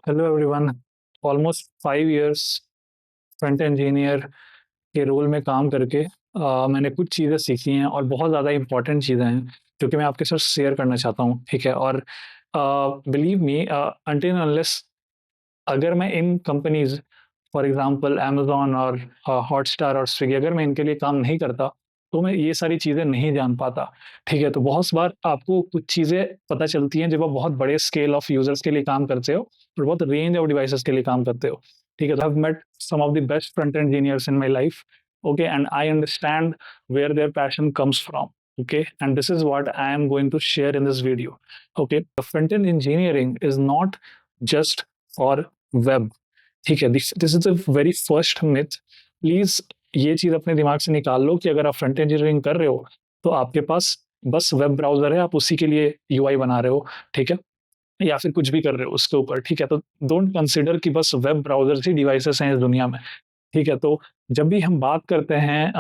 Hello everyone. Almost 5 years front engineer के role में काम करके मैंने कुछ चीज़ें सीखी हैं और बहुत ज़्यादा इंपॉर्टेंट चीज़ें हैं जो कि मैं आपके साथ शेयर करना चाहता हूँ। ठीक है। और बिलीव मी, अनटिल अनलेस अगर मैं इन कंपनीज फॉर एग्जांपल अमेज़न और हॉटस्टार और स्विगी अगर मैं इनके लिए काम नहीं करता, तो मैं ये सारी चीज़ें नहीं जान पाता। ठीक है? तो बहुत बार आपको कुछ चीज़ें पता चलती हैं जब आप बहुत बड़े स्केल ऑफ यूज़र्स के लिए काम करते हो और बहुत रेंज ऑफ डिवाइसेज़ के लिए काम करते हो। ठीक है? तो I have met some of the best front end engineers in my life, okay, and I understand where their passion comes from, okay, and this is what I am going to share in this video. Okay, the front end engineering is not just for web. ठीक है, this is the very first myth. Please ये चीज अपने दिमाग से निकाल लो कि अगर आप फ्रंट इंजीनियरिंग कर रहे हो तो आपके पास बस वेब ब्राउजर है, आप उसी के लिए यूआई बना रहे हो। ठीक है, या फिर कुछ भी कर रहे हो उसके ऊपर। ठीक है, तो डोंट कंसिडर कि बस वेब ब्राउजर ही डिवाइसेस हैं इस दुनिया में। ठीक है, तो जब भी हम बात करते हैं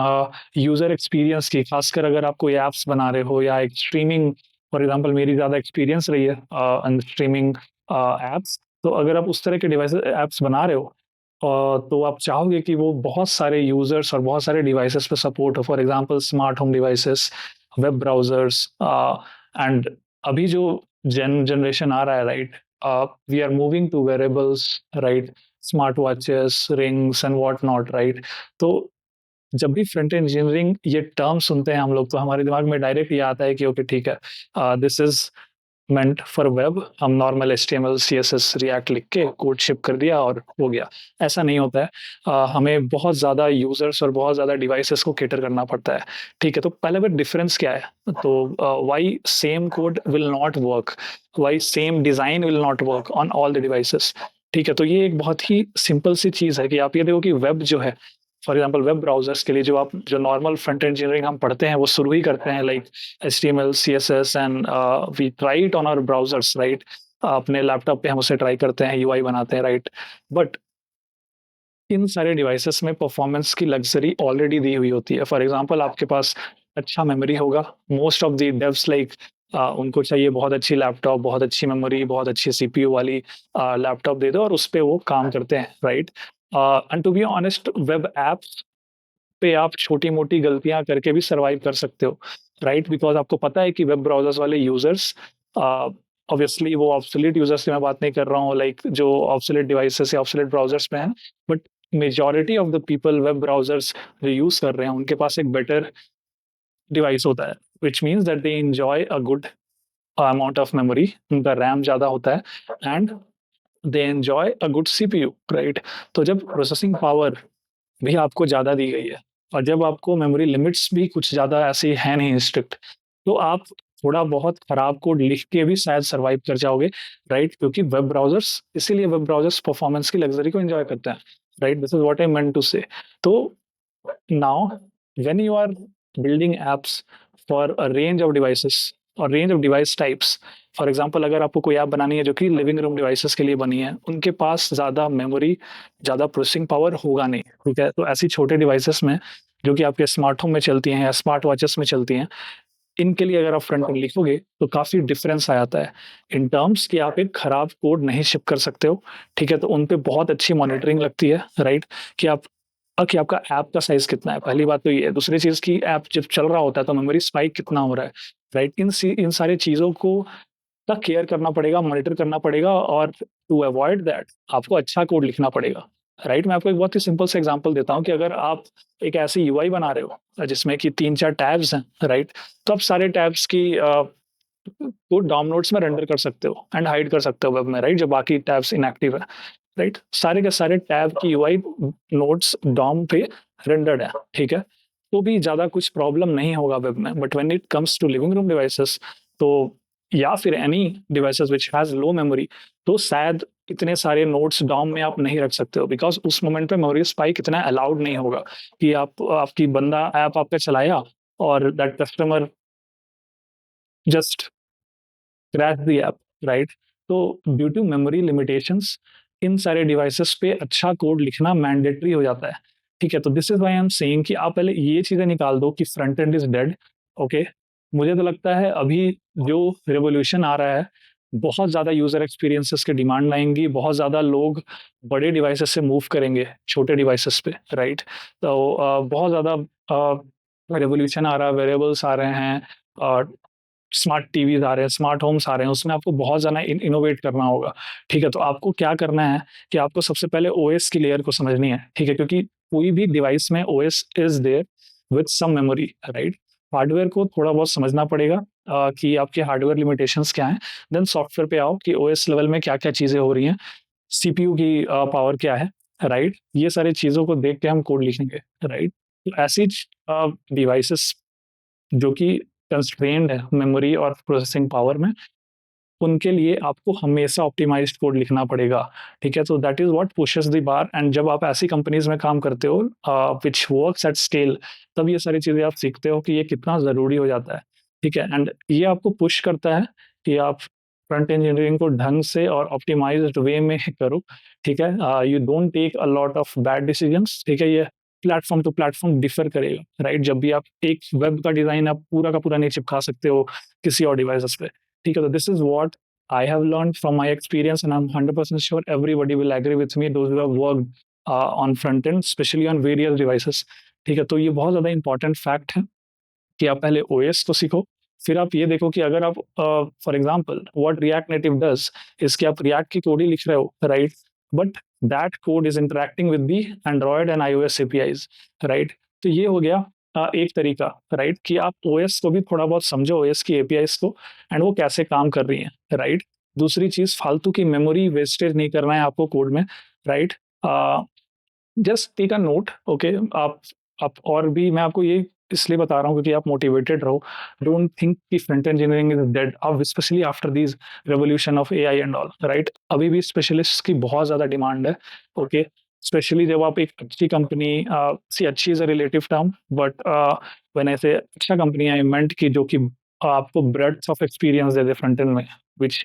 यूजर एक्सपीरियंस की, खासकर अगर आप कोई ऐप्स बना रहे हो या एक स्ट्रीमिंग, फॉर एग्जांपल मेरी ज़्यादा एक्सपीरियंस रही है स्ट्रीमिंग ऐप्स, तो अगर आप उस तरह के डिवाइस ऐप्स बना रहे हो तो आप चाहोगे कि वो बहुत सारे यूजर्स और बहुत सारे डिवाइसेस पे सपोर्ट हो। For example smart home devices, web browsers, and अभी जो जनरेशन आ रहा है, right, we are moving to wearables, right, smart watches, rings and what not, right. तो जब भी फ्रंट एंड इंजीनियरिंग ये टर्म सुनते हैं हम लोग, तो हमारे दिमाग में डायरेक्ट ये आता है कि ओके ठीक है, this is meant for web. हम नॉर्मल एचटीएमएल सीएसएस रिएक्ट लिख के कोड शिप कर दिया और हो गया। ऐसा नहीं होता है। हमें बहुत ज़्यादा यूजर्स और बहुत ज़्यादा डिवाइसेस को कैटर करना पड़ता है। ठीक है, तो पहले बार डिफरेंस क्या है, तो why same code will not work, why same design will not work on all the devices. ठीक है, तो ये एक बहुत ही सिंपल सी चीज़ है कि आप ये देखो कि वेब जो है, फॉर एग्जांपल वेब ब्राउज़र्स के लिए जो नॉर्मल फ्रंट एंड इंजीनियरिंग हम पढ़ते हैं वो शुरू ही करते हैं like HTML, CSS and we try it on our browsers, right. अपने लैपटॉप पे हम उसे ट्राई करते हैं, यूआई बनाते हैं, राइट। बट इन सारे डिवाइसेस में परफॉर्मेंस की लग्ज़री ऑलरेडी दी हुई होती है। फॉर एग्जांपल आपके पास अच्छा मेमोरी होगा। मोस्ट ऑफ द डेव्स लाइक उनको चाहिए बहुत अच्छी लैपटॉप, बहुत अच्छी मेमोरी, बहुत अच्छी सीपीयू वाली लैपटॉप दे दो और उस पे वो काम करते हैं, right. And to be honest, web apps पे आप छोटी-मोटी गलतियाँ करके भी सर्वाइव कर सकते हो, राइट? बिकॉज़ आपको पता है कि वेब ब्राउज़र्स वाले यूज़र्स अ, ऑब्वियसली वो ऑब्सोलीट यूज़र्स की मैं बात नहीं कर रहा हूँ, लाइक जो ऑब्सोलीट डिवाइसेज़ या ऑब्सोलीट ब्राउज़र्स में हैं, but majority of the people web browsers जो यूज़ कर रहे हैं, उनके पास एक बेटर डिवाइस होता है, which means that they enjoy a good amount of memory, उनका रैम ज़्यादा होता है and they enjoy a good CPU, right? तो जब प्रोसेसिंग पावर भी आपको ज़्यादा दी गई है और जब आपको मेमोरी लिमिट्स भी कुछ ज़्यादा ऐसी हैं नहीं स्ट्रिक्ट, तो आप थोड़ा बहुत खराब कोड लिख के भी शायद सर्वाइव कर जाओगे, राइट? क्योंकि वेब ब्राउज़र्स, इसीलिए वेब ब्राउज़र्स परफॉर्मेंस की लग्ज़री को एन्जॉय करते हैं, right? This is what I meant to say. तो now when you are building apps for a range of devices और range of device types, for example अगर आपको कोई ऐप बनानी है जो कि लिविंग रूम डिवाइसेस के लिए बनी है, उनके पास ज़्यादा मेमोरी, ज़्यादा प्रोसेसिंग पावर होगा नहीं, ठीक है? तो ऐसी छोटे डिवाइसेस में जो कि आपके स्मार्ट होम में चलती हैं या स्मार्ट वॉचेस में चलती हैं, इनके लिए अगर आप फ्रंट एंड लिखोगे तो काफ़ी डिफरेंस आ जाता है इन टर्म्स कि आप एक खराब कोड नहीं शिप कर सकते हो, ठीक है? तो उन पे बहुत अच्छी मॉनिटरिंग लगती है, राइट? कि आप कि आपका ऐप का साइज़ कितना है, पहली बात तो ये है। दूसरी चीज़ कि ऐप जब चल रहा होता है तो मेमोरी स्पाइक कितना हो रहा है, राइट? इन सारी चीज़ों को का केयर करना पड़ेगा, मॉनिटर करना पड़ेगा और टू अवॉइड दैट आपको अच्छा कोड लिखना पड़ेगा, राइट? मैं आपको एक बहुत ही सिंपल सा एग्ज़ाम्पल देता हूँ कि अगर आप एक ऐसी यूआई बना रहे हो जिसमें कि 3-4 टैब्स हैं, राइट? तो आप सारे टैब्स की को डॉम नोड्स में रेंडर कर सकते हो एंड हाइड कर सकते हो वेब में, राइट? जो बाकी टैब्स इनएक्टिव है, राइट? सारे के सारे टैब की यूआई नोड्स डॉम पे रेंडर्ड है, ठीक है? तो भी ज़्यादा कुछ प्रॉब्लम नहीं होगा वेब में। But when it comes to living room devices, तो या फिर any devices which has low memory, तो शायद इतने सारे नोड्स डॉम में आप नहीं रख सकते हो बिकॉज़ उस मोमेंट पे मेमोरी स्पाइक इतना अलाउड नहीं होगा कि आपकी बंदा ऐप आप पे चलाया और that customer just crash the app, right? तो ड्यू टू मेमोरी लिमिटेशंस इन सारे डिवाइसेस पे अच्छा कोड लिखना मैंडेटरी हो जाता है, ठीक है? तो this is why I am saying कि आप पहले ये चीजें निकाल दो कि front end is dead, okay? मुझे तो लगता है अभी जो रिवॉल्यूशन आ रहा है बहुत ज़्यादा यूज़र एक्सपीरियंसेस की डिमांड आएँगी, बहुत ज़्यादा लोग बड़े डिवाइसेस से मूव करेंगे छोटे डिवाइसेस पे, राइट? तो बहुत ज़्यादा रेवोल्यूशन आ रहा है, वेरिएबल्स आ रहे हैं, अ, स्मार्ट टीवीज़ आ रहे हैं, स्मार्ट होम्स आ रहे हैं, उसमें आपको बहुत ज़्यादा इनोवेट करना होगा, ठीक है? तो आपको क्या करना है कि आपको सबसे पहले ओएस की लेयर को समझनी है, ठीक है? क्योंकि कोई भी डिवाइस में OS is there with some memory, right? Hardware को थोड़ा बहुत समझना पड़ेगा कि आपके हार्डवेयर लिमिटेशंस क्या हैं, देन सॉफ्टवेयर पे आओ कि ओएस लेवल में क्या-क्या चीज़ें हो रही हैं, सीपीयू की पावर क्या है, राइट? ये सारी चीज़ों को देख के हम कोड लिखेंगे, राइट? तो ऐसी डिवाइसेस जो कि कंस्ट्रेंड है मेमोरी और प्रोसेसिंग पावर में, उनके लिए आपको हमेशा ऑप्टिमाइज्ड कोड लिखना पड़ेगा, ठीक है? तो that is what pushes the bar, and जब आप ऐसी कंपनीज़ में काम करते हो व्हिच वर्क्स एट स्केल, तब ये सारी चीज़ें आप सीखते हो कि ये कितना ज़रूरी हो जाता है, ठीक है? एंड ये आपको पुश करता है कि आप फ्रंट इंजीनियरिंग को ढंग से और ऑप्टिमाइज्ड वे में करो, ठीक है? You don't take a lot of bad decisions, ठीक है? ये प्लेटफ़ॉर्म टू प्लेटफ़ॉर्म डिफर करेगा, राइट? जब भी आप एक वेब का डिज़ाइन आप पूरा का पूरा नहीं चिपका सकते हो किसी और डिवाइसेज़ पे, ठीक है? तो this is what I have learned from my experience, and I'm 100% sure everybody will agree with me, those who have worked on front end, especially on various devices. ठीक है, तो ये बहुत ज़्यादा इंपॉर्टेंट फैक्ट है कि आप पहले ओएस तो सीखो, फिर आप ये देखो कि अगर आप for example what react native does is कि आप रिएक्ट की कोड ही लिख रहे हो, right? But that code is interacting with the Android and iOS APIs, right? तो ये हो गया एक तरीका, राइट? कि आप ओएस को भी थोड़ा बहुत समझो, ओएस की एपीआईज को, एंड वो कैसे काम कर रही हैं, राइट? दूसरी चीज, फालतू की मेमोरी वेस्टेज नहीं करना है आपको कोड में, right? Just take a note, okay? आप और भी मैं आपको ये इसलिए बता रहा हूँ क्योंकि आप मोटिवेटेड रहो। डोंट थिंक कि फ्रंट इंजीनियरिंग इज डेड, अब specially after this revolution of AI and all, right? अभी भी स्पेशलिस्ट की बहुत ज़्यादा डिमांड है, ओके? स्पेशली जब आप एक अच्छी कंपनी, सी अच्छी is a relative term, but when I से अच्छा कंपनी, आई मेंट कि जो कि आपको breadth of experience they they front end में, विच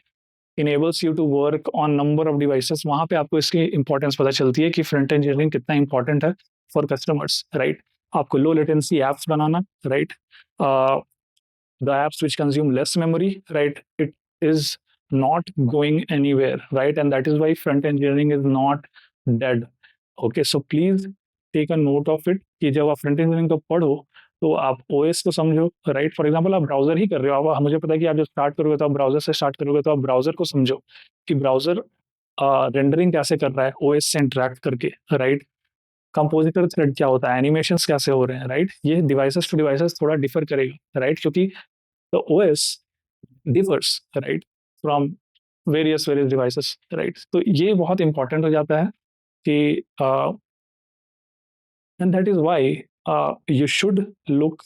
enables you to work on number of devices, वहाँ पे आपको इसकी इंपॉर्टेंस पता चलती है कि फ्रंट इंजीनियरिंग कितना इंपॉर्टेंट है फॉर कस्टमर्स, राइट? आपको low latency apps banana, right? The apps which consume less memory, right? It is not going anywhere, right? And that is why front engineering is not dead. Okay, so please take a note of it कि जब आप front engineering को पढ़ो तो आप OS को समझो, right? For example आप ब्राउजर ही कर रहे हो, आप मुझे पता है कि आप जब स्टार्ट करोगे तो आप ब्राउजर से स्टार्ट करोगे, तो आप ब्राउजर को समझो कि ब्राउजर रेंडरिंग कैसे कर रहा है ओएस से इंटरेक्ट करके, राइट? कंपोजिटर थ्रेड क्या होता है, एनिमेशंस कैसे हो रहे हैं, राइट? ये डिवाइसेस टू डिवाइसेस थोड़ा डिफर करेगा, राइट? क्योंकि the OS differs, right, from various devices, right? तो ये बहुत इंपॉर्टेंट हो जाता है कि and that is why you should look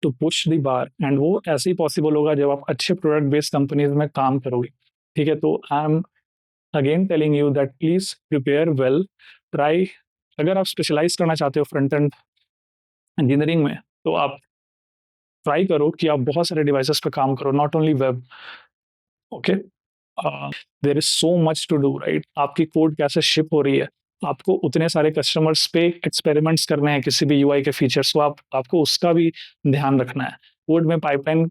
to push the bar, and वो ऐसे ही पॉसिबल होगा जब आप अच्छे प्रोडक्ट बेस्ड कंपनीज में काम करोगे, ठीक है? तो I am again telling you that please prepare well, try. अगर आप स्पेशलाइज करना चाहते हो फ्रंट एंड इंजीनियरिंग में, तो आप ट्राई करो कि आप बहुत सारे डिवाइसेस पे काम करो, not only web, okay? There is so much to do, right? आपकी कोड कैसे शिप हो रही है, आपको उतने सारे कस्टमर्स पे एक्सपेरिमेंट्स करने हैं किसी भी यूआई के फीचर्स को, आपको उसका भी ध्यान रखना है। कोड में पाइपलाइन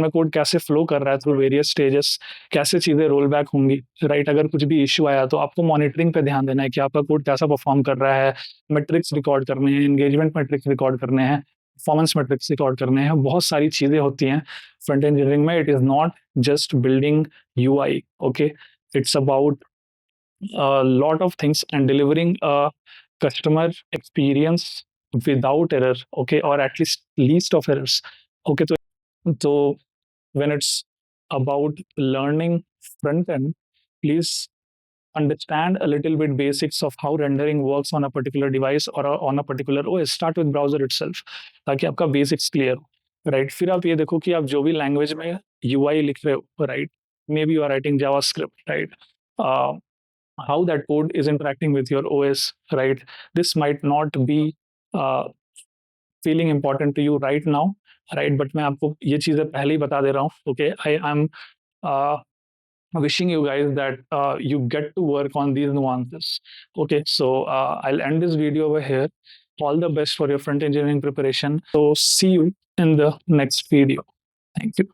में कोड कैसे फ्लो कर रहा है थ्रू वेरियस स्टेजेस, कैसे चीज़ें रोल बैक होंगी, राइट? अगर कुछ भी इश्यू आया तो आपको मॉनिटरिंग पे ध्यान देना है कि आपका कोड कैसा परफॉर्म कर रहा है, मेट्रिक्स रिकॉर्ड करने हैं, एंगेजमेंट मेट्रिक्स रिकॉर्ड करने हैं, परफॉर्मेंस मेट्रिक्स रिकॉर्ड करने हैं, बहुत सारी चीज़ें होती हैं फ्रंट इंजीनियरिंग में। It is not just building UI, okay? It's about a lot of things and delivering a customer experience without error, okay? Or at least of errors, okay? So when it's about learning front end, please understand a little bit basics of how rendering works on a particular device or on a particular OS. Start with browser itself ताकि आपका basics clear हो, right? फिर आप ये देखो कि आप जो भी लैंग्वेज में यूआई लिख रहे हो, right? May be you are writing JavaScript, right? how that code is interacting with your OS, right? This might not be uh, feeling important to you right now, right? But मैं आपको ये चीज़ें पहले ही बता दे रहा हूँ, okay? I am wishing you guys that you get to work on these nuances. Okay, so I'll end this video over here. All the best for your front engineering preparation. So see you in the next video. Thank you.